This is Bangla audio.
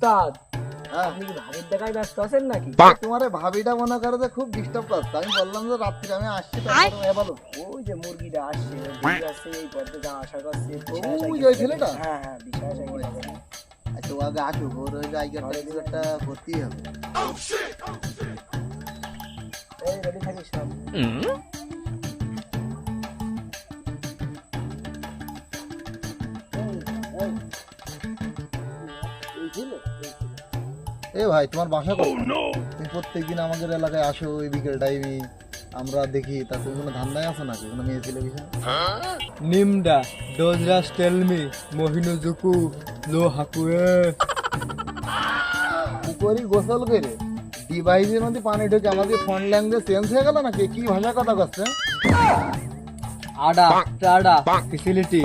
উস্তাদ হ্যাঁ, আপনি কি ভাবির দেখায় ব্যস্ত আছেন নাকি? তোমারে ভাবিটা মনে করে যে খুব ডিস্টার্ব করছে। আমি বললাম যে রাত্রি আমি আসছি, তারপরে বলো। ওই যে মুরগিটা আসছে ঠিক আছে এই পথে যা আশা করছে ওই যে ওই ছেলেটা? হ্যাঁ হ্যাঁ বিশাল আশা কি হবে না। আচ্ছা, ও আগে আসুক, ওর ওই জায়গাটা কিছু একটা করতেই হবে। এই রেডি থাকিস সব। এ ভাই, তোমার বাসা কোথায়? তুমি প্রত্যেকদিন আমাদের এলাকায় আসো ওই বিকেল টাইমে, আমরা দেখি। তা তুমি কোনো ধান্দায় আছো নাকি, কোনো মেয়ে ছেলে বিষয়? নিমডা ডোজরাস টেল মি মহিনুজুকু নো হাকুয়ে পুকুরি গোসল করে ডিভাইসের মধ্যে পানি ঢুকে আমাদের ফোন ল্যাঙ্গুয়েজ চেঞ্জ হয়ে গেল নাকি? কি ভাষা কথা করছে? আডা টাডা ফ্যাসিলিটি